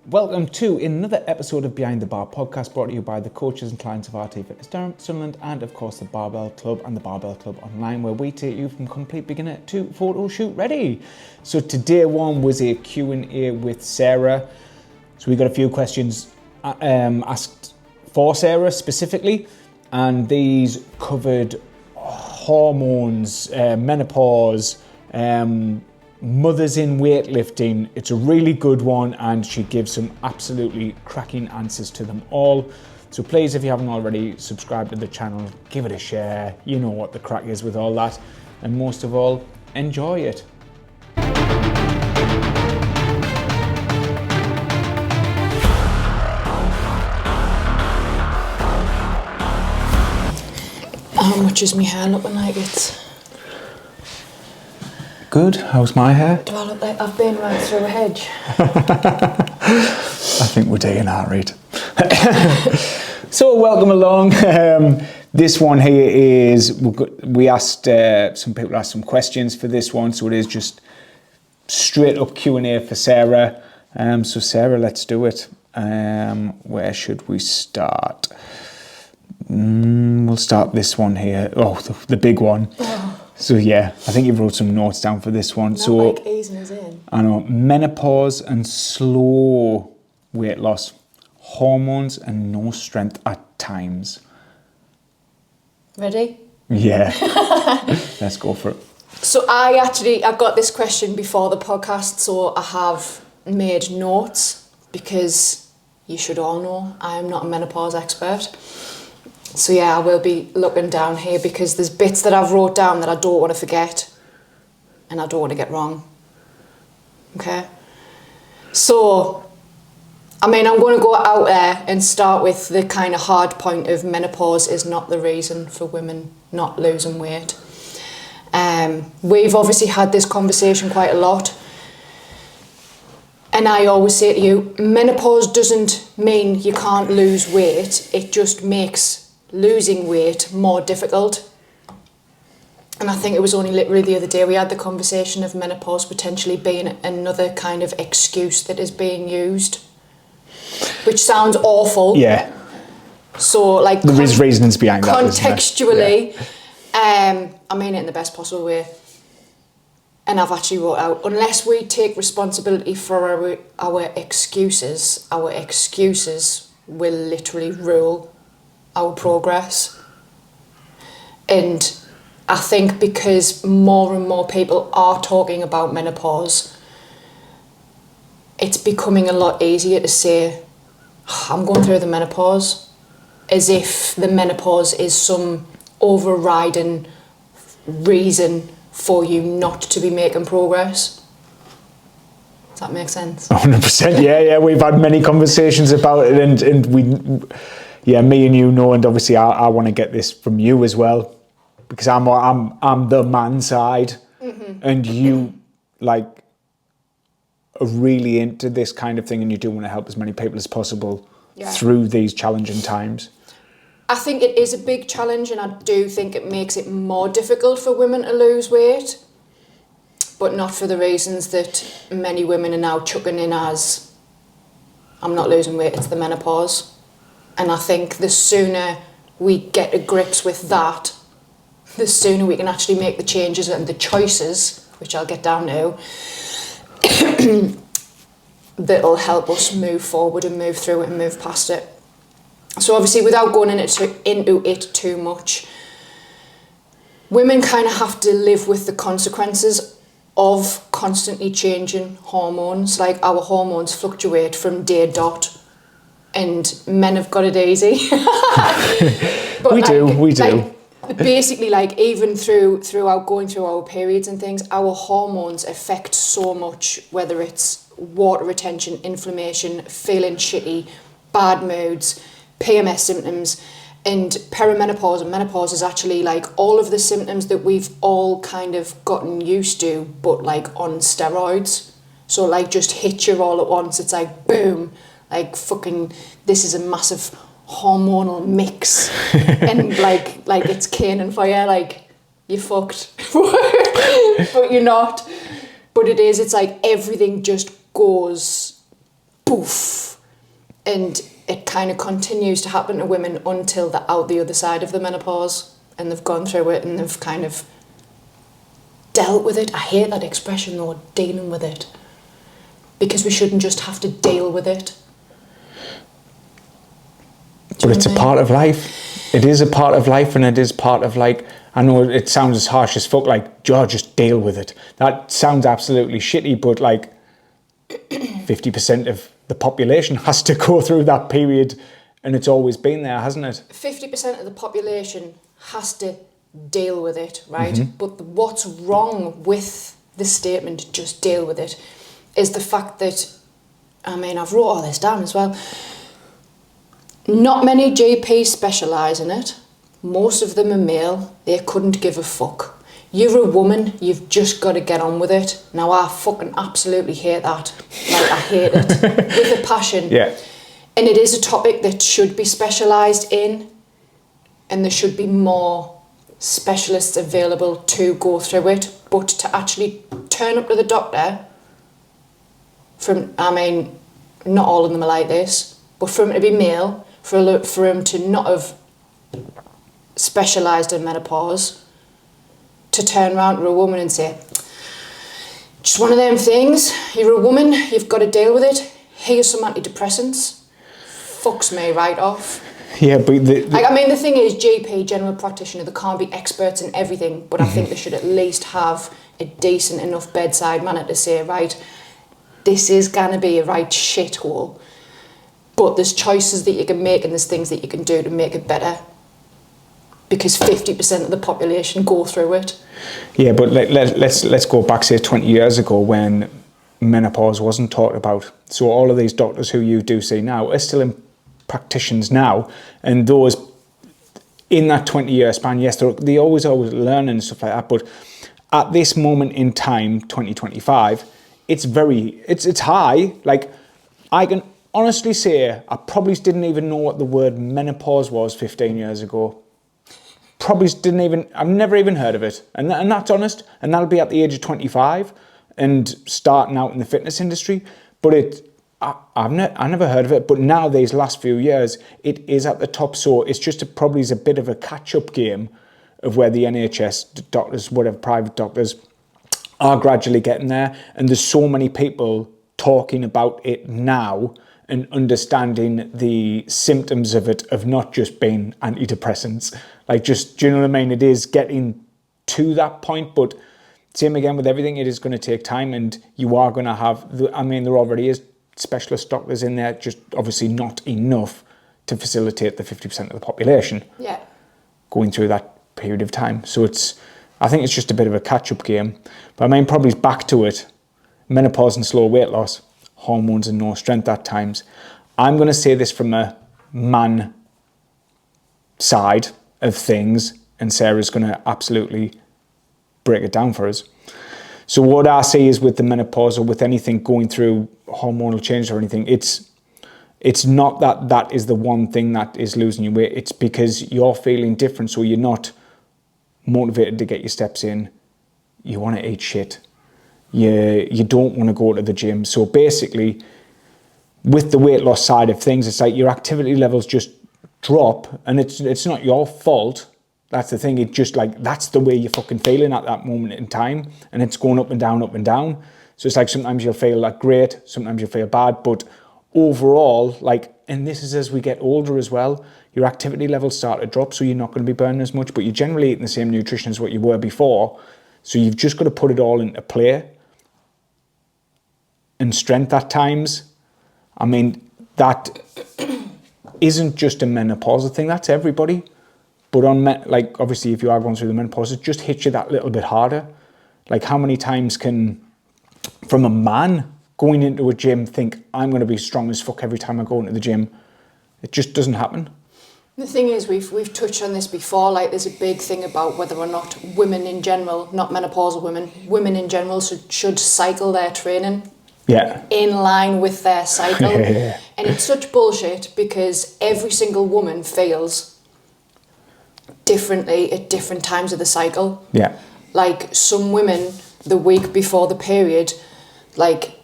Welcome to another episode of Behind the Bar podcast, brought to you by the coaches and clients of RT Fitness Durham, Sunderland, and of course the Barbell Club and the Barbell Club Online, where we take you from complete beginner to photo shoot ready. So today one was a Q&A with Sarah. So we got a few questions asked for Sarah specifically, and these covered hormones, menopause, mothers in weightlifting. It's a really good one, and she gives some absolutely cracking answers to them all. So please, if you haven't already, subscribe to the channel, give it a share. You know what the crack is with all that, and most of all, enjoy it. How much is my hair looking like? It's good. How's my hair? do I look like I've been right through a hedge? I think we're doing that right. So welcome along. This one here is, we asked, some people asked some questions for this one, so it is just straight up Q&A for Sarah. So Sarah, let's do it. Where should we start? We'll start this one here. Oh, the big one. Oh. So yeah, I think you wrote some notes down for this one. Not so like easing us in. I know, menopause and slow weight loss, hormones and no strength at times. Ready? Yeah. Let's go for it. So I got this question before the podcast, so I have made notes because you should all know I am not a menopause expert. So yeah, I will be looking down here because there's bits that I've wrote down that I don't want to forget and I don't want to get wrong. Okay? So, I mean, I'm going to go out there and start with the kind of hard point of menopause is not the reason for women not losing weight. We've obviously had this conversation quite a lot. And I always say to you, menopause doesn't mean you can't lose weight. It just makes losing weight more difficult. And I think it was only literally the other day we had the conversation of menopause potentially being another kind of excuse that is being used, which sounds awful. Yeah. So like there is reasons behind that. Contextually, yeah. I mean it in the best possible way. And I've actually wrote out, unless we take responsibility for our excuses will literally rule our progress. And I think because more and more people are talking about menopause, it's becoming a lot easier to say, I'm going through the menopause, as if the menopause is some overriding reason for you not to be making progress. Does that make sense? 100%. Yeah. We've had many conversations about it, and we... Yeah, me and you know, and obviously I want to get this from you as well, because I'm the man side, and you like are really into this kind of thing, and you do want to help as many people as possible through these challenging times. I think it is a big challenge, and I do think it makes it more difficult for women to lose weight, but not for the reasons that many women are now chucking in as, I'm not losing weight, it's the menopause. And I think the sooner we get to grips with that, the sooner we can actually make the changes and the choices, which I'll get down to, that'll help us move forward and move through it and move past it. So obviously, without going into it too much, women kind of have to live with the consequences of constantly changing hormones. Like, our hormones fluctuate from day dot. And men have got it easy. But we do. Like, basically, like, even throughout going through our periods and things, our hormones affect so much, whether it's water retention, inflammation, feeling shitty, bad moods, PMS symptoms, and perimenopause and menopause is actually like all of the symptoms that we've all kind of gotten used to, but like on steroids. So like just hit you all at once. It's like boom. Like fucking, this is a massive hormonal mix, and like it's caning for you. Like you're fucked, but you're not. But it is. It's like everything just goes poof And it kind of continues to happen to women until they're out the other side of the menopause and they've gone through it and they've kind of dealt with it. I hate that expression though, dealing with it. Because we shouldn't just have to deal with it. But it's a part of life. It is a part of life, and it is part of, like, I know it sounds as harsh as fuck, like, just deal with it. That sounds absolutely shitty, but like 50% of the population has to go through that period, and it's always been there, hasn't it? 50% of the population has to deal with it, right? But what's wrong with the statement, just deal with it, is the fact that, I mean, I've wrote all this down as well. Not many GPs specialise in it. Most of them are male. They couldn't give a fuck. You're a woman, you've just got to get on with it. Now, I fucking absolutely hate that. Like, I hate it with a passion. Yeah. And it is a topic that should be specialised in, and there should be more specialists available to go through it. But to actually turn up to the doctor, I mean, not all of them are like this, but for him to be male, for him to not have specialised in menopause, to turn around to a woman and say, just one of them things, you're a woman, you've got to deal with it, here's some antidepressants, fucks me right off. Yeah, but I mean, the thing is, GP, general practitioner, they can't be experts in everything, but I think they should at least have a decent enough bedside manner to say, right, this is going to be a right shithole, but there's choices that you can make and there's things that you can do to make it better. Because 50% of the population go through it. Yeah, but let's go back, say, 20 years ago when menopause wasn't talked about. So all of these doctors who you do see now are still in practitioners now, and those in that 20-year span, yes, they always learn and stuff like that. But at this moment in time, 2025, it's high. Like, I can honestly say I probably didn't even know what the word menopause was 15 years ago. I've never even heard of it. And that's honest. And that'll be at the age of 25 and starting out in the fitness industry. But I never heard of it. But now, these last few years, it is at the top. So it's just probably is a bit of a catch-up game of where the NHS doctors, whatever, private doctors, are gradually getting there. And there's so many people talking about it now and understanding the symptoms of it, of not just being antidepressants. Like, just, do you know what I mean? It is getting to that point, but same again with everything, it is going to take time, and you are going to have, there already is specialist doctors in there, just obviously not enough to facilitate the 50% of the population going through that period of time. So I think it's just a bit of a catch-up game. But I mean, probably back to it, menopause and slow weight loss, hormones and no strength at times. I'm going to say this from a man side of things, and Sarah's going to absolutely break it down for us. So what I see is, with the menopause or with anything going through hormonal change or anything, it's not that is the one thing that is losing your weight. It's because you're feeling different, so you're not motivated to get your steps in. You want to eat shit. You don't want to go to the gym. So basically, with the weight loss side of things, it's like your activity levels just drop, and it's not your fault. That's the thing. It just, like, that's the way you're fucking feeling at that moment in time, and it's going up and down, up and down. So it's like, sometimes you'll feel like great, sometimes you'll feel bad, but overall, like, and this is as we get older as well, your activity levels start to drop, so you're not going to be burning as much, but you're generally eating the same nutrition as what you were before. So you've just got to put it all into play. And strength at times, I mean, that isn't just a menopausal thing, that's everybody. But like, obviously, if you are going through the menopause, it just hits you that little bit harder. Like, how many times can, from a man going into a gym, think, I'm going to be strong as fuck every time I go into the gym? It just doesn't happen. The thing is, we've touched on this before, like, there's a big thing about whether or not women in general, not menopausal women in general should cycle their training in line with their cycle. And it's such bullshit, because every single woman feels differently at different times of the cycle. Like, some women, the week before the period, like,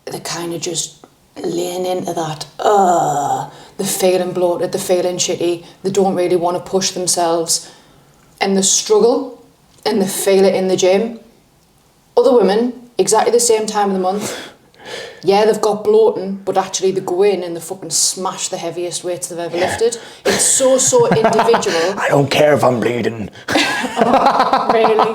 they kind of just laying into that, they're feeling bloated, they're feeling shitty, they don't really want to push themselves, and they struggle, and they feel it in the gym. Other women, exactly the same time of the month, yeah, they've got bloating, but actually they go in and they fucking smash the heaviest weights they've ever lifted. It's so individual. I don't care if I'm bleeding. Really?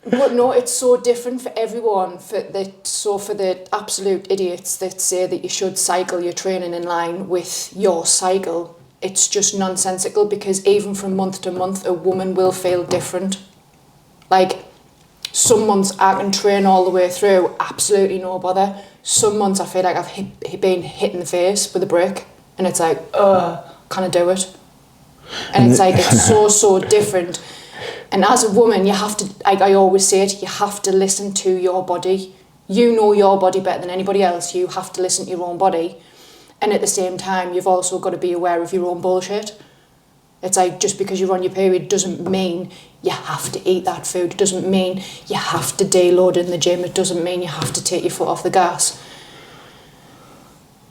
But no, it's so different for everyone. For the absolute idiots that say that you should cycle your training in line with your cycle, it's just nonsensical, because even from month to month, a woman will feel different. Like, some months I can train all the way through, absolutely no bother. Some months I feel like I've been hit in the face with a brick, and it's like, can I do it? And it's like, it's so different. And as a woman, you have to, like I always say it, you have to listen to your body. You know your body better than anybody else. You have to listen to your own body. And at the same time, you've also got to be aware of your own bullshit. It's like, just because you're on your period doesn't mean you have to eat that food. It doesn't mean you have to deload in the gym. It doesn't mean you have to take your foot off the gas.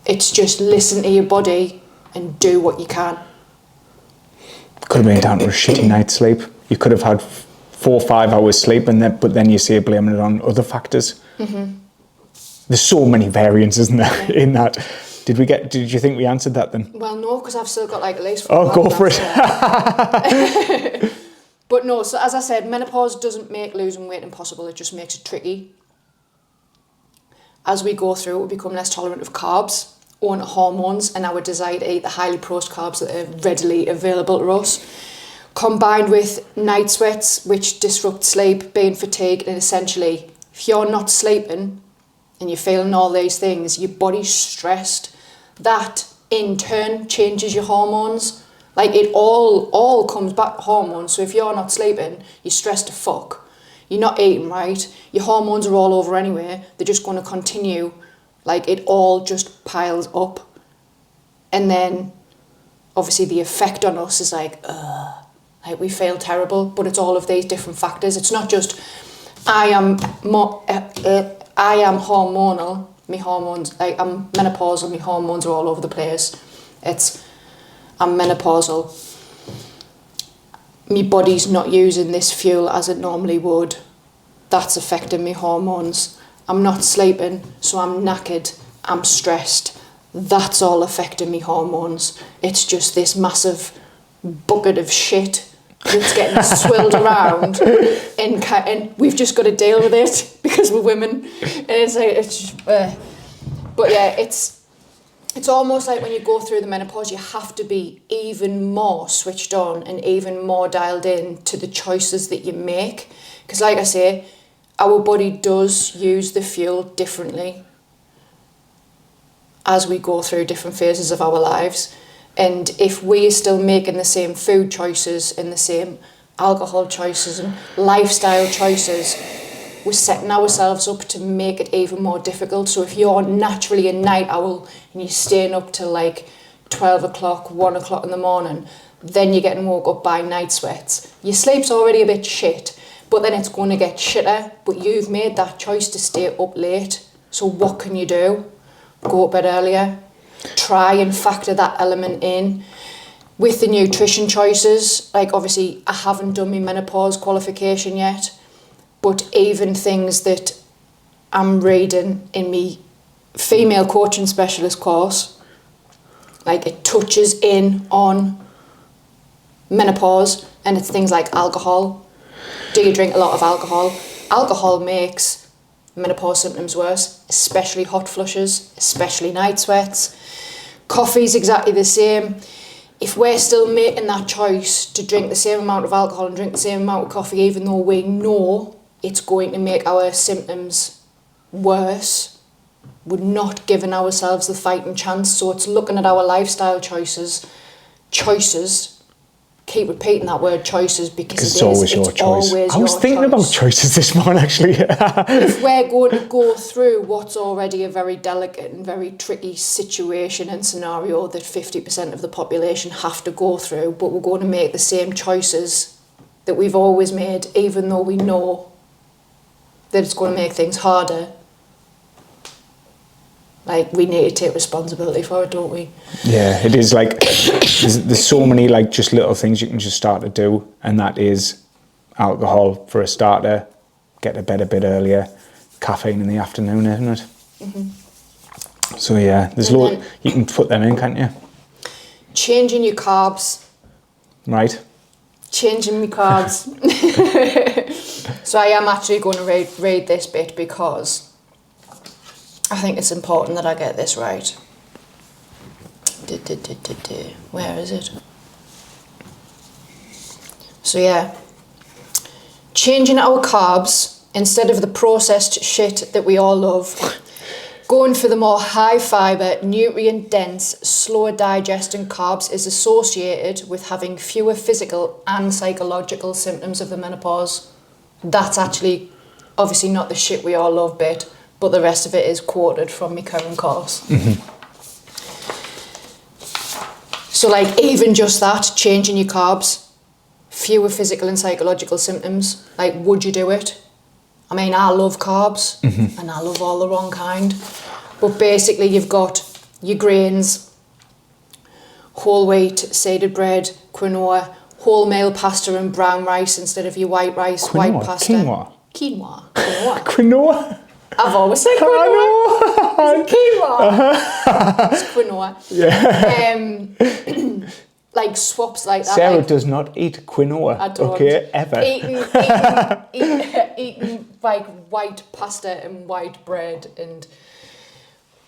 It's just listen to your body and do what you can. Could have been down to a shitty night's sleep. You could have had 4 or 5 hours sleep, but then you say blaming it on other factors. Mm-hmm. There's so many variants, isn't there, in that? Did you think we answered that then? Well, no, because I've still got like at least 4 Oh, go for it. But no, so as I said, menopause doesn't make losing weight impossible, it just makes it tricky. As we go through, we become less tolerant of carbs, own hormones, and our desire to eat the highly processed carbs that are readily available to us. Combined with night sweats, which disrupt sleep, being fatigued, and essentially, if you're not sleeping and you're feeling all these things, your body's stressed. That in turn changes your hormones. Like, it all comes back to hormones. So if you're not sleeping, you're stressed to fuck. You're not eating right. Your hormones are all over anyway. They're just going to continue. Like, it all just piles up. And then, obviously, the effect on us is like we feel terrible. But it's all of these different factors. It's not just, I am hormonal. My hormones, like, I'm menopausal, my hormones are all over the place. It's, I'm menopausal. My body's not using this fuel as it normally would. That's affecting my hormones. I'm not sleeping, so I'm knackered, I'm stressed. That's all affecting my hormones. It's just this massive bucket of shit that's getting swilled around, and we've just got to deal with it because we're women. And it's like, but yeah, it's almost like when you go through the menopause, you have to be even more switched on and even more dialed in to the choices that you make. Because like I say, our body does use the fuel differently as we go through different phases of our lives. And if we're still making the same food choices and the same alcohol choices and lifestyle choices, we're setting ourselves up to make it even more difficult. So if you're naturally a night owl and you're staying up till like 12 o'clock, 1 o'clock in the morning, then you're getting woke up by night sweats. Your sleep's already a bit shit, but then it's going to get shitter. But you've made that choice to stay up late. So what can you do? Go to bed earlier. Try and factor that element in. With the nutrition choices, like obviously I haven't done my menopause qualification yet, but even things that I'm reading in my female coaching specialist course, like it touches in on menopause, and it's things like alcohol. Do you drink a lot of alcohol? Alcohol makes menopause symptoms worse, especially hot flushes, especially night sweats. Coffee's exactly the same. If we're still making that choice to drink the same amount of alcohol and drink the same amount of coffee, even though we know it's going to make our symptoms worse, we're not giving ourselves the fighting chance. So it's looking at our lifestyle choices, keep repeating that word choices, because it's always your choice. I was thinking about choices this morning, actually. If we're going to go through what's already a very delicate and very tricky situation and scenario that 50% of the population have to go through, but we're going to make the same choices that we've always made, even though we know that it's going to make things harder, Like, we need to take responsibility for it, don't we? Yeah, it is like, there's so many like just little things you can just start to do, and that is alcohol for a starter, get to bed a bit earlier, caffeine in the afternoon, isn't it? Mm-hmm. So yeah, there's loads, you can put them in, can't you? Changing your carbs. Right. Changing my carbs. So I am actually going to read this bit because I think it's important that I get this right. Where is it? So yeah. Changing our carbs instead of the processed shit that we all love. Going for the more high fibre, nutrient dense, slower digesting carbs is associated with having fewer physical and psychological symptoms of the menopause. That's actually obviously not the shit we all love bit, but the rest of it is quoted from my current course. Mm-hmm. So like even just that, changing your carbs, fewer physical and psychological symptoms, like would you do it? I mean, I love carbs, mm-hmm. and I love all the wrong kind. But basically you've got your grains, whole wheat, seeded bread, quinoa, wholemeal pasta and brown rice instead of your white rice, Quinoa, white pasta. Quinoa. Quinoa. I've always said quinoa. Is it quinoa? It's quinoa. Yeah. Like swaps like that. Sarah like, does not eat quinoa. I don't. Okay, ever. Eating like white pasta and white bread and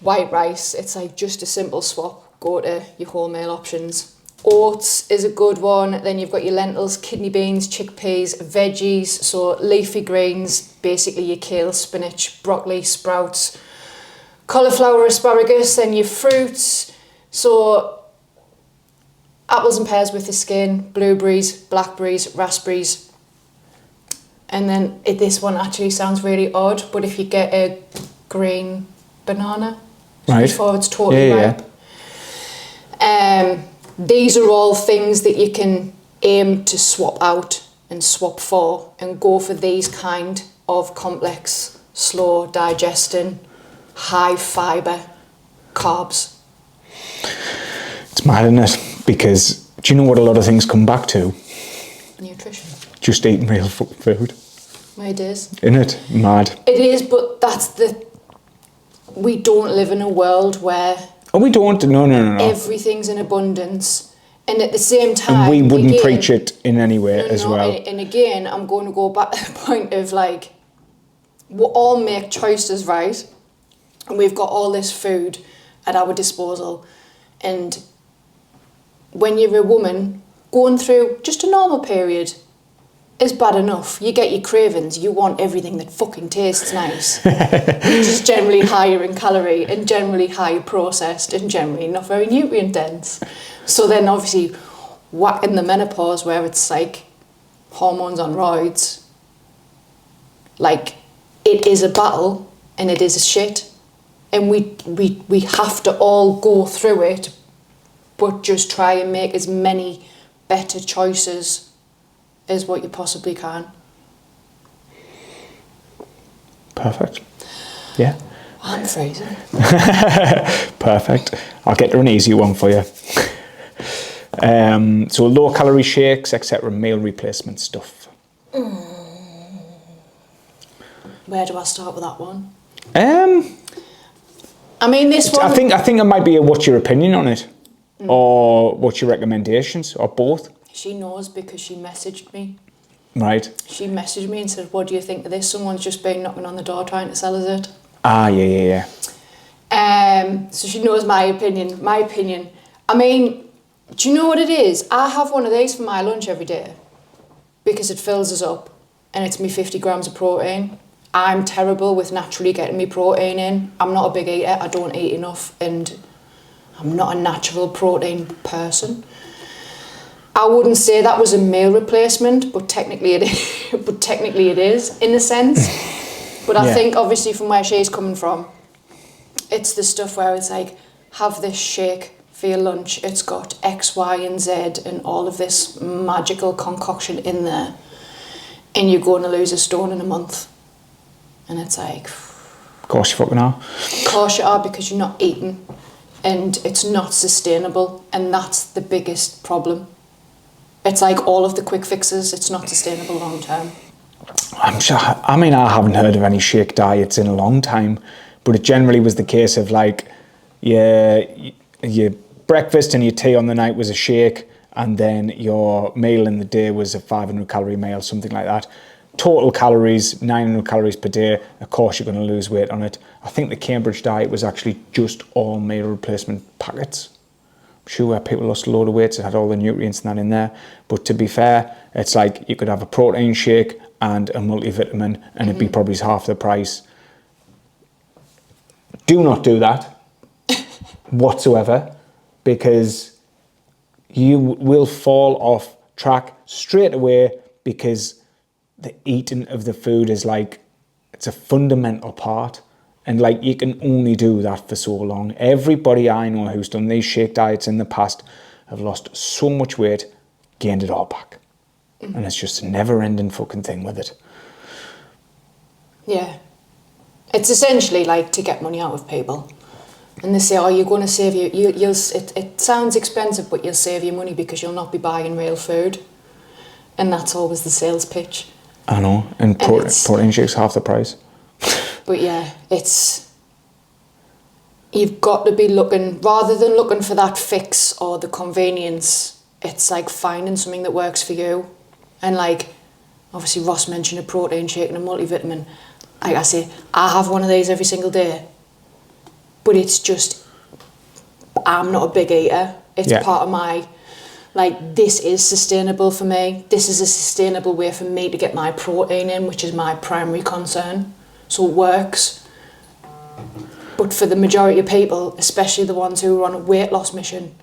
white rice. It's like just a simple swap. Go to your wholemeal options. Oats is a good one. Then you've got your lentils, kidney beans, chickpeas, veggies. So leafy greens, basically your kale, spinach, broccoli, sprouts, cauliflower, asparagus. Then your fruits. So apples and pears with the skin, blueberries, blackberries, raspberries. And then this one actually sounds really odd, but if you get a green banana, right, before it's totally ripe. These are all things that you can aim to swap out and swap for and go for these kind of complex, slow digesting, high fibre carbs. It's mad, isn't it? Because do you know what a lot of things come back to? Nutrition. Just eating real food. It is. Isn't it? Mad. It is, but we don't live in a world where... Oh, we don't? No. Everything's in abundance. And at the same time... And we wouldn't preach it in any way as well. And again, I'm going to go back to the point of like, we all make choices, right? And we've got all this food at our disposal. And when you're a woman going through just a normal period is bad enough. You get your cravings, you want everything that fucking tastes nice. Which is generally higher in calorie and generally higher processed and generally not very nutrient dense. So then obviously whack in the menopause where it's like hormones on roids. Like it is a battle and it is a shit. And we have to all go through it, but just try and make as many better choices as what you possibly can. Perfect. Yeah. I'm phrasing. Perfect. I'll get to an easy one for you. So low calorie shakes, etc., meal replacement stuff. Where do I start with that one? I mean, this one... I think it might be what's your opinion on it? Or what's your recommendations, or both? She knows because she messaged me. Right. She messaged me and said, what do you think of this? Someone's just been knocking on the door trying to sell us it. Ah, yeah. So she knows my opinion. I mean, do you know what it is? I have one of these for my lunch every day because it fills us up and it's me 50 grams of protein. I'm terrible with naturally getting me protein in. I'm not a big eater. I don't eat enough and I'm not a natural protein person. I wouldn't say that was a meal replacement, but technically it is in a sense. But I think obviously from where she's coming from, it's the stuff where it's like, have this shake for your lunch. It's got X, Y, and Z and all of this magical concoction in there. And you're going to lose a stone in a month. And it's like, course you fucking are. Of course you are, because you're not eating and it's not sustainable, and that's the biggest problem. It's like all of the quick fixes, it's not sustainable long term. I'm sure, I mean, I haven't heard of any shake diets in a long time, but it generally was the case of like, your breakfast and your tea on the night was a shake, and then your meal in the day was a 500 calorie meal, something like that. Total calories, 900 calories per day. Of course, you're going to lose weight on it. I think the Cambridge diet was actually just all meal replacement packets. I'm sure where people lost a load of weight, it had all the nutrients and that in there. But to be fair, it's like you could have a protein shake and a multivitamin, and it'd be probably half the price. Do not do that whatsoever, because you will fall off track straight away, because the eating of the food is like, it's a fundamental part, and like you can only do that for so long. Everybody I know who's done these shake diets in the past have lost so much weight, gained it all back, and it's just a never-ending fucking thing with it. Yeah, it's essentially like to get money out of people, and they say, "Oh, you're going to save you'll." It sounds expensive, but you'll save your money because you'll not be buying real food, and that's always the sales pitch. I know, and protein shakes half the price. But yeah, you've got to be looking, rather than looking for that fix or the convenience, it's like finding something that works for you. And like, obviously Ross mentioned a protein shake and a multivitamin. Like I say, I have one of these every single day, but it's just, I'm not a big eater. It's part of my, like, this is sustainable for me. This is a sustainable way for me to get my protein in, which is my primary concern. So it works. But for the majority of people, especially the ones who are on a weight loss mission,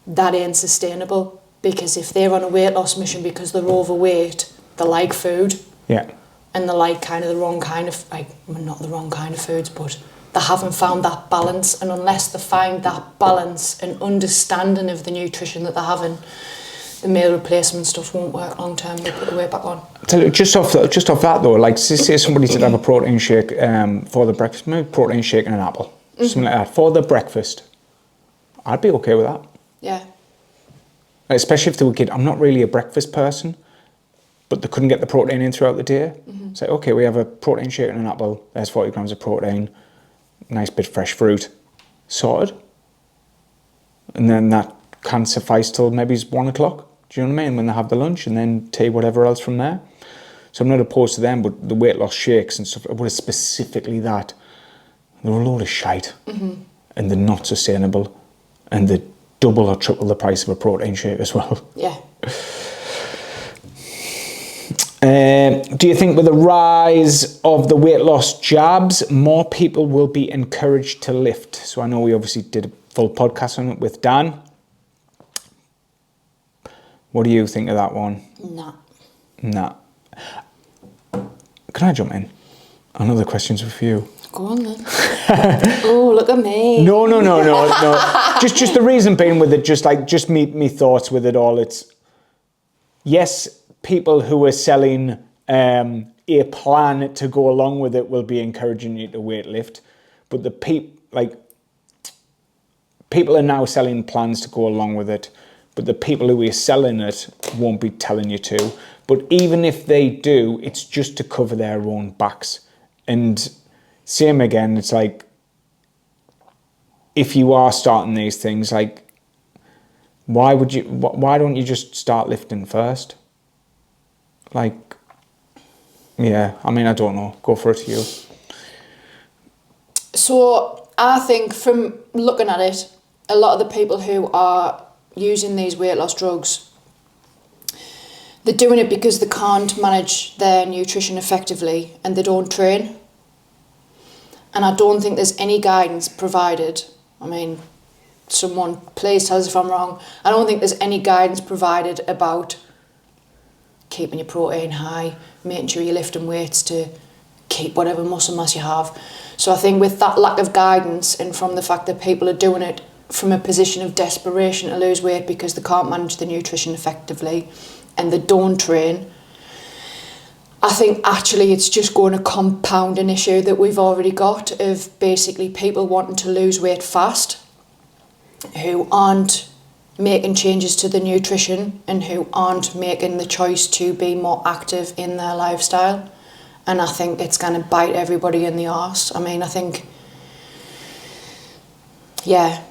that ain't sustainable. Because if they're on a weight loss mission because they're overweight, they like food. Yeah. And they like kind of the wrong kind of, like, well, not the wrong kind of foods, but they haven't found that balance. And unless they find that balance and understanding of the nutrition that they're having, the meal replacement stuff won't work long term. They put the weight back on. Tell you, just off that though, like say somebody did have a protein shake for the breakfast, maybe protein shake and an apple, something like that for the breakfast. I'd be okay with that. Yeah. Especially if they were kid. I'm not really a breakfast person, but they couldn't get the protein in throughout the day. Say, okay, we have a protein shake and an apple. There's 40 grams of protein. Nice bit of fresh fruit. Sorted. And then that can suffice till maybe 1 o'clock. Do you know what I mean? When they have the lunch, and then tea, whatever else from there. So I'm not opposed to them, but the weight loss shakes and stuff, but specifically that, they're a load of shite. And they're not sustainable. And they're double or triple the price of a protein shake as well. Yeah. Do you think with the rise of the weight loss jabs, more people will be encouraged to lift? So I know we obviously did a full podcast on it with Dan. What do you think of that one? Nah. Can I jump in? I know the questions were for you. Go on then. Oh, look at me. No. Just the reason being with it, just me thoughts with it all. It's, yes, people who are selling a plan to go along with it will be encouraging you to weight lift, but the people are now selling plans to go along with it, but the people who are selling it won't be telling you to. But even if they do, it's just to cover their own backs. And same again, it's like, if you are starting these things, like, why don't you just start lifting first? Like, yeah, I mean, I don't know. Go for it, you. So I think from looking at it, a lot of the people who are using these weight loss drugs, they're doing it because they can't manage their nutrition effectively and they don't train. And I don't think there's any guidance provided. I mean, someone please tell us if I'm wrong. I don't think there's any guidance provided about keeping your protein high, making sure you're lifting weights to keep whatever muscle mass you have. So I think with that lack of guidance, and from the fact that people are doing it from a position of desperation to lose weight because they can't manage the nutrition effectively and they don't train, I think actually it's just going to compound an issue that we've already got of basically people wanting to lose weight fast who aren't making changes to the nutrition and who aren't making the choice to be more active in their lifestyle. And I think it's going to bite everybody in the arse. I mean, I think, yeah,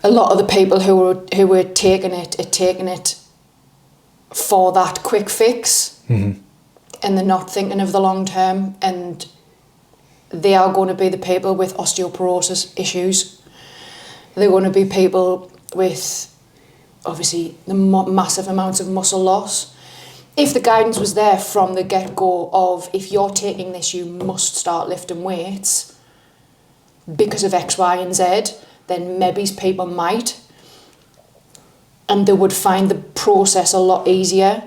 a lot of the people who were taking it are taking it for that quick fix. Mm-hmm. And they're not thinking of the long term, and they are going to be the people with osteoporosis issues. They're going to be people with obviously the massive amounts of muscle loss. If the guidance was there from the get-go of if you're taking this you must start lifting weights because of X, Y and Z, then maybe people might, and they would find the process a lot easier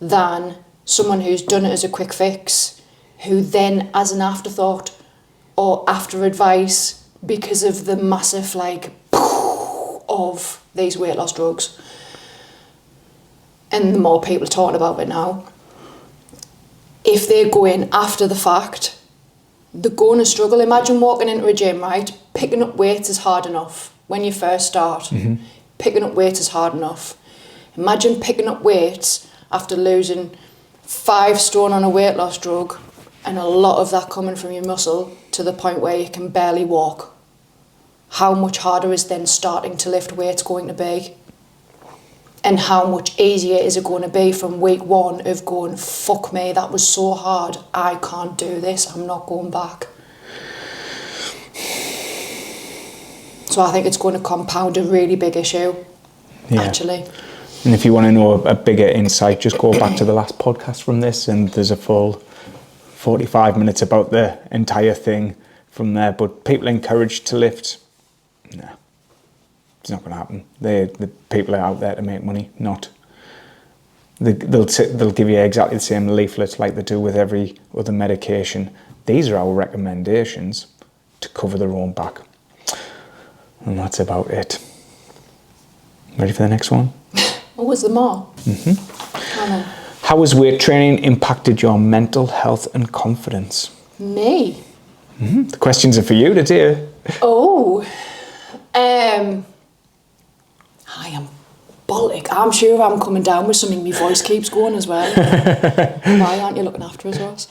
than someone who's done it as a quick fix, who then as an afterthought or after advice, because of the massive of these weight loss drugs, and the more people are talking about it now, if they go in after the fact, they're going to struggle. Imagine walking into a gym, right? Picking up weights is hard enough when you first start. Mm-hmm. Picking up weights is hard enough. Imagine picking up weights after losing 5 stone on a weight loss drug, and a lot of that coming from your muscle to the point where you can barely walk. How much harder is then starting to lift weights going to be? And how much easier is it going to be from week 1 of going, fuck me, that was so hard, I can't do this, I'm not going back. So I think it's going to compound a really big issue, actually. And if you want to know a bigger insight, just go back to the last podcast from this, and there's a full 45 minutes about the entire thing from there. But people encouraged to lift, no, it's not going to happen. The people are out there to make money, not. They'll give you exactly the same leaflet like they do with every other medication. These are our recommendations to cover their own back. And that's about it. Ready for the next one? What was the more? Mm-hmm. How has weight training impacted your mental health and confidence? Me? Mm-hmm. The questions are for you to do. Oh. I am bollock. I'm sure I'm coming down with something. My voice keeps going as well. Why aren't you looking after us, Ross?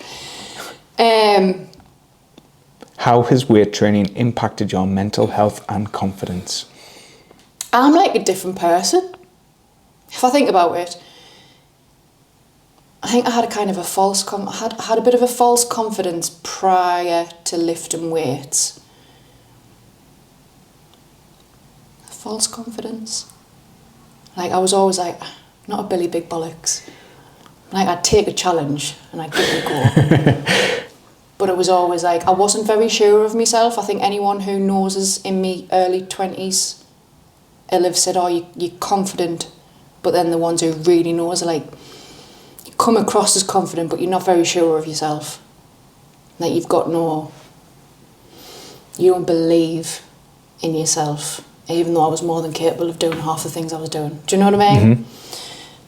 How has weight training impacted your mental health and confidence? I'm like a different person. If I think about it, I think I had a kind of a had a bit of a false confidence prior to lifting weights. False confidence. Like I was always like, not a Billy Big Bollocks. Like I'd take a challenge and I'd give it a go. But it was always like, I wasn't very sure of myself. I think anyone who knows us in me early 20s, will have said, oh, you're confident. But then the ones who really know us are like, you come across as confident, but you're not very sure of yourself. Like you don't believe in yourself, even though I was more than capable of doing half the things I was doing. Do you know what I mean?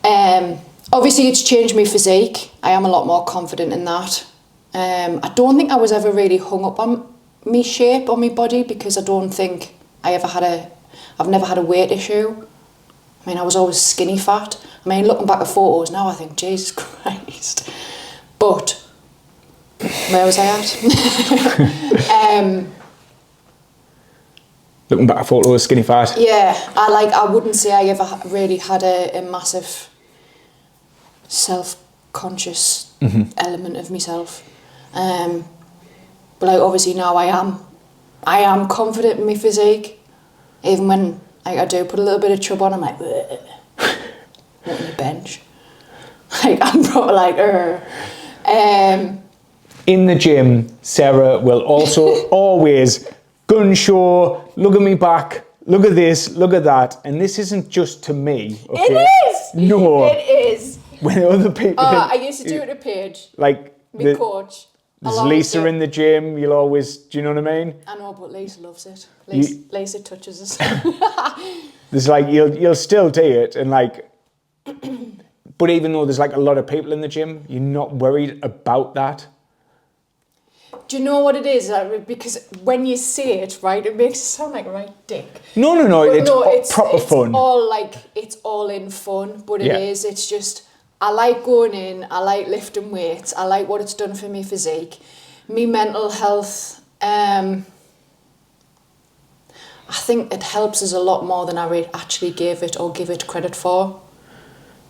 Mm-hmm. Obviously, it's changed my physique. I am a lot more confident in that. I don't think I was ever really hung up on my shape or my body, because I don't think I've never had a weight issue. I mean, I was always skinny fat. I mean, looking back at photos now, I think, Jesus Christ. But, where was I at? Looking back at photos, skinny fat? Yeah, I wouldn't say I ever really had a massive self-conscious element of myself. But like, obviously now I am confident in my physique. Even when I do put a little bit of chub on, I'm like, what on the bench? Like, I'm probably like, In the gym, Sarah will also always gun show, look at me back, look at this, look at that. And this isn't just to me. Okay? It is! No. It is. When other people... I used to do it at Paige. Like... My coach. There's Lisa in the gym, you'll always... Do you know what I mean? I know, but Lisa loves it. Lisa touches us. There's like, you'll still do it, and like... But even though there's like a lot of people in the gym, you're not worried about that? Do you know what it is? Because when you say it, right, it makes it sound like a right dick. No, it's proper fun. It's all in fun, but Yeah. it's just, I like going in, I like lifting weights, I like what it's done for me physique. Me mental health, I think it helps us a lot more than I actually give it credit for.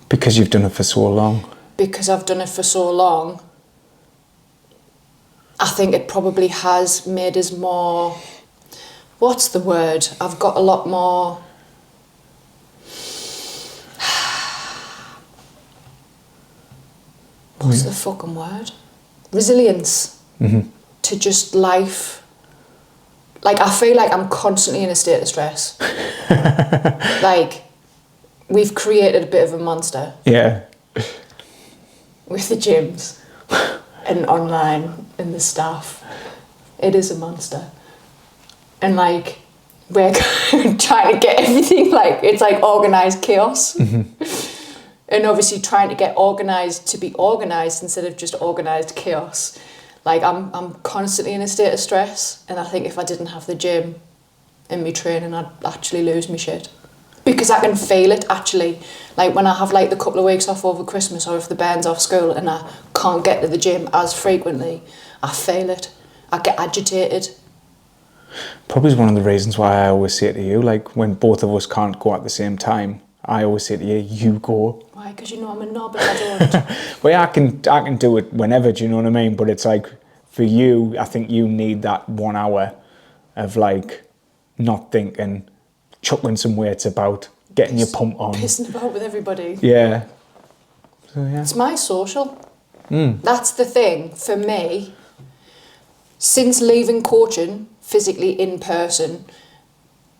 Because you've done it for so long. Because I've done it for so long, I think it probably has made us more, what's the word? I've got a lot more, what's the fucking word? Resilience to just life. Like, I feel like I'm constantly in a state of stress. Like, we've created a bit of a monster. Yeah. With the gyms and online and the staff. It is a monster. And like, we're trying to get everything, like, it's like organised chaos. And obviously trying to get organised to be organised instead of just organised chaos. Like, I'm constantly in a state of stress, and I think if I didn't have the gym and me training, I'd actually lose my shit. Because I can feel it, actually. Like, when I have, like, the couple of weeks off over Christmas, or if the band's off school and I can't get to the gym as frequently, I feel it. I get agitated. Probably is one of the reasons why I always say to you, like, when both of us can't go at the same time, I always say to you, you go. Why? Because you know I'm a knob and I don't. Well, yeah, I can do it whenever, do you know what I mean? But it's like, for you, I think you need that 1 hour of, like, not thinking, chuckling some weights about, getting your pump on. Pissing about with everybody. Yeah. So, yeah. It's my social. That's the thing, for me. Since leaving coaching, physically in person,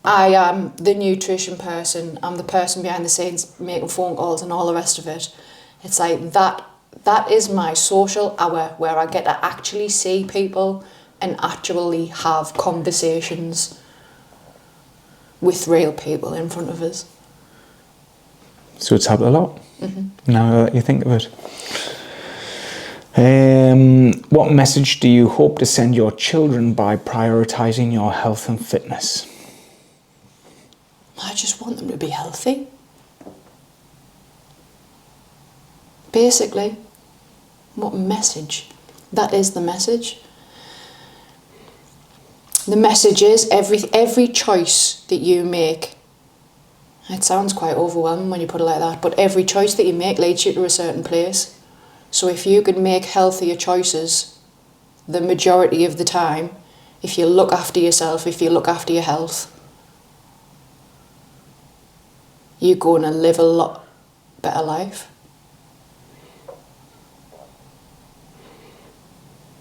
I am the nutrition person. I'm the person behind the scenes making phone calls and all the rest of it. It's like that is my social hour where I get to actually see people and actually have conversations with real people in front of us. So it's helped a lot, now that you think of it. What message do you hope to send your children by prioritising your health and fitness? I just want them to be healthy. Basically, what message? That is the message. The message is every choice that you make, it sounds quite overwhelming when you put it like that, but every choice that you make leads you to a certain place. So if you can make healthier choices the majority of the time, if you look after yourself, if you look after your health, you're going to live a lot better life.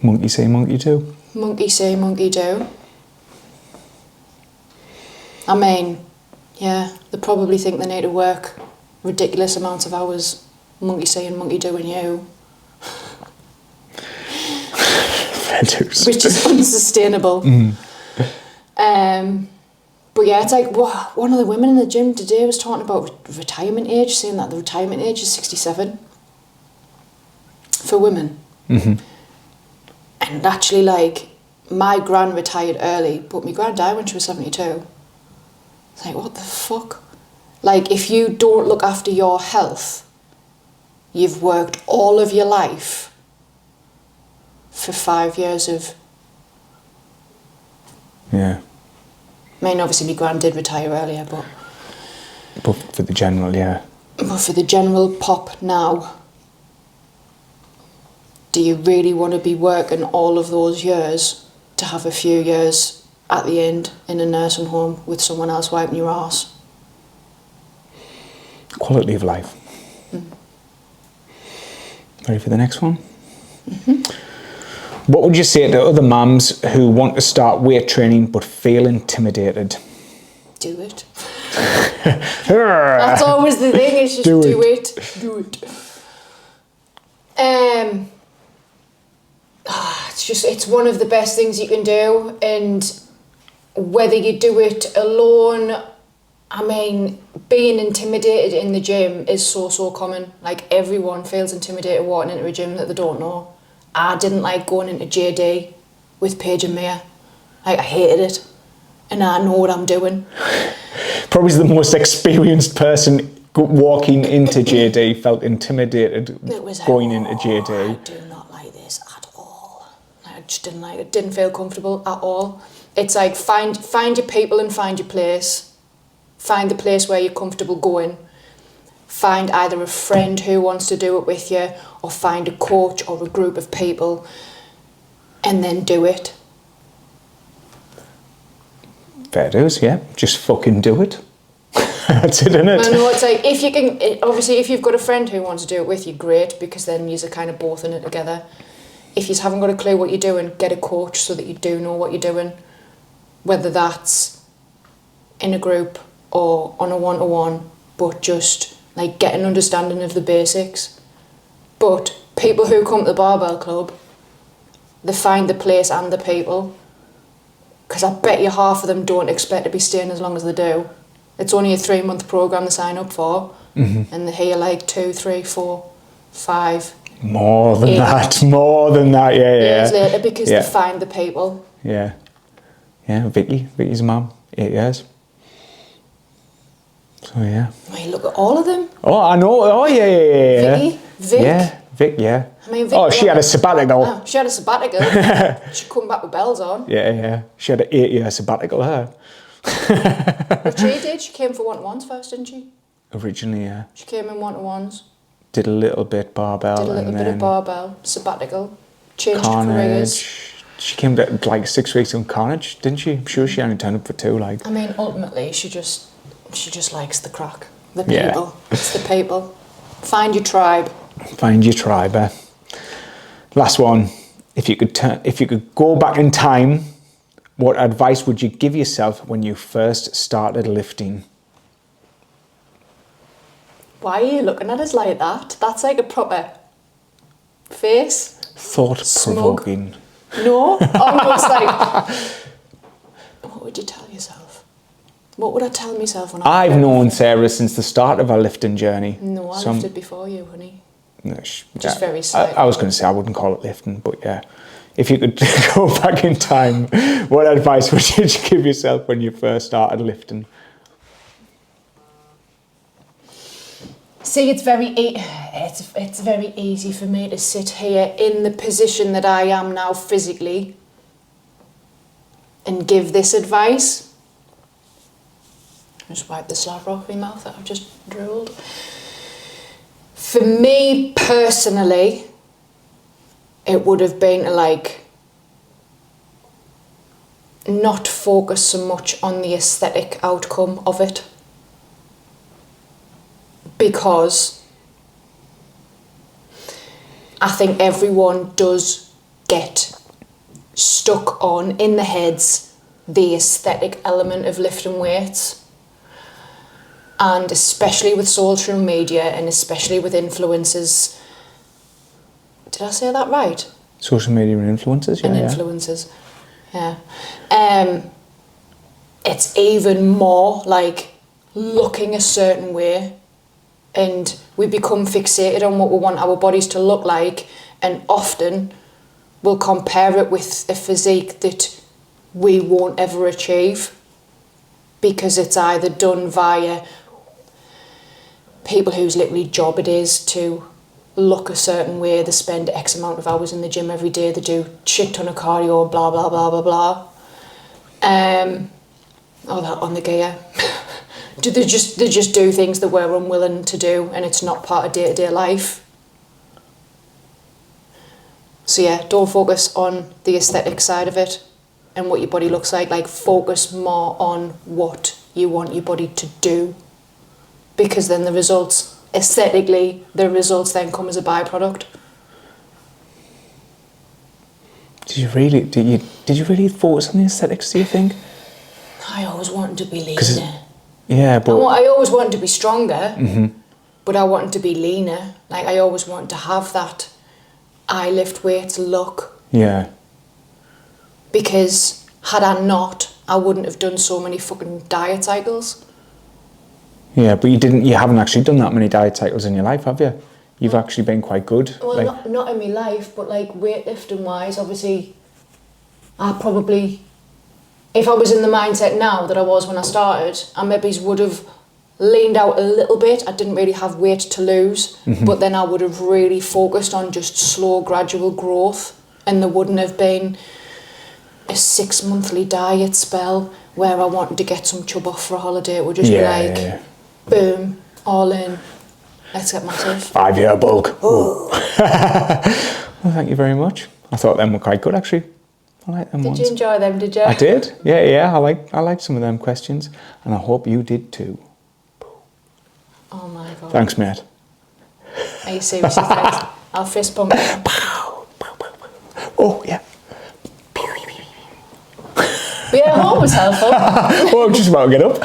Monkey say, monkey do. Monkey say, monkey do. I mean, yeah, they probably think they need to work ridiculous amounts of hours. Monkey saying, monkey doing you. Which is unsustainable. But yeah, it's like, one of the women in the gym today was talking about retirement age, saying that the retirement age is 67 for women. And actually, like, my gran retired early, but my gran died when she was 72. It's like, what the fuck? Like, if you don't look after your health, you've worked all of your life for 5 years of... Yeah. I mean, obviously my gran did retire earlier, but for the general, yeah. But for the general pop now, do you really want to be working all of those years to have a few years at the end in a nursing home with someone else wiping your arse? Quality of life. Ready for the next one? What would you say to other mums who want to start weight training but feel intimidated? Do it. That's always the thing, is just do it. Do it. It's one of the best things you can do, and whether you do it alone I mean, being intimidated in the gym is so common. Like, everyone feels intimidated walking into a gym that they don't know. I didn't like going into JD with Paige and Mia. Like, I hated it. And I know what I'm doing. Probably the most experienced person walking into JD felt intimidated going into JD. I do not like this at all. I just didn't like it. Didn't feel comfortable at all. It's like, find your people and find your place. Find the place where you're comfortable going. Find either a friend who wants to do it with you, or find a coach or a group of people, and then do it. Fair dues, yeah. Just fucking do it. That's it, isn't it? I know, it's like, if you can, obviously, if you've got a friend who wants to do it with you, great, because then you're kind of both in it together. If you haven't got a clue what you're doing, get a coach so that you do know what you're doing. Whether that's in a group or on a one-to-one, but just like get an understanding of the basics. But people who come to the barbell club, they find the place and the people, because I bet you half of them don't expect to be staying as long as they do. It's only a 3-month program they sign up for, and they're here like 2, 3, 4, 5. More than that, yeah. Years later, because they find the people. Yeah. Vicky's mum, 8 years. So yeah. I mean, look at all of them. Oh, I know. Oh, yeah. Vicky, Vic. Yeah, Vic, yeah. I mean, Vic, oh, she had a sabbatical. Oh, she had a sabbatical. She come back with bells on. Yeah. She had an 8-year sabbatical, her. But she did. She came for one-to-ones first, didn't she? Originally, yeah. She came in one-to-ones. Did a little bit barbell. Did a little bit of barbell, sabbatical, changed Carnage. careers. She came to like 6 weeks on Carnage, didn't she? I'm sure she only turned up for 2. Like. I mean, ultimately, she just likes the crack, the people. Yeah. It's the people. Find your tribe. Find your tribe. Last one. If you could go back in time, what advice would you give yourself when you first started lifting? Why are you looking at us like that? That's like a proper face. Thought-provoking. No, almost like. What would you tell yourself? What would I tell myself when I've known Sarah since the start of our lifting journey. No, I lifted before you, honey. No, just very slightly. I was going to say I wouldn't call it lifting, but yeah. If you could go back in time, what advice would you give yourself when you first started lifting? See, it's very easy for me to sit here in the position that I am now physically and give this advice. Just wipe the slap off my mouth that I've just drooled. For me personally, it would have been to like not focus so much on the aesthetic outcome of it, because I think everyone does get stuck on in the heads the aesthetic element of lifting weights. And especially with social media and especially with influencers. Did I say that right? Social media and influencers, yeah. And influencers, yeah. It's even more like looking a certain way, and we become fixated on what we want our bodies to look like, and often we'll compare it with a physique that we won't ever achieve, because it's either done via people whose literally job it is to look a certain way. They spend X amount of hours in the gym every day, they do shit ton of cardio, blah blah blah blah blah. Or that on the gear. They just do things that we're unwilling to do, and it's not part of day-to-day life. So yeah, don't focus on the aesthetic side of it and what your body looks like focus more on what you want your body to do. Because then the results, aesthetically, the results then come as a byproduct. Did you really focus on the aesthetics, do you think? I always wanted to be leaner. Yeah, but... I always wanted to be stronger, but I wanted to be leaner. Like, I always wanted to have that I lift weights look. Yeah. Because had I not, I wouldn't have done so many fucking diet cycles. Yeah, but you haven't actually done that many diet cycles in your life, have you? You've actually been quite good. Well, not in my life, but like weightlifting wise, obviously, I probably, if I was in the mindset now that I was when I started, I maybe would have leaned out a little bit. I didn't really have weight to lose, but then I would have really focused on just slow, gradual growth, and there wouldn't have been a 6-monthly diet spell where I wanted to get some chub off for a holiday. It would just be like, boom, all in. Let's get massive. 5-year bulk. Well, thank you very much. I thought them were quite good, actually. I like them ones. Did you enjoy them, did you? I did. Yeah. I like some of them questions, and I hope you did too. Oh my God. Thanks, mate. Are you seriously? Thanks. I'll fist bump you. Oh, yeah. Yeah, home was helpful. Well, I'm just about to get up.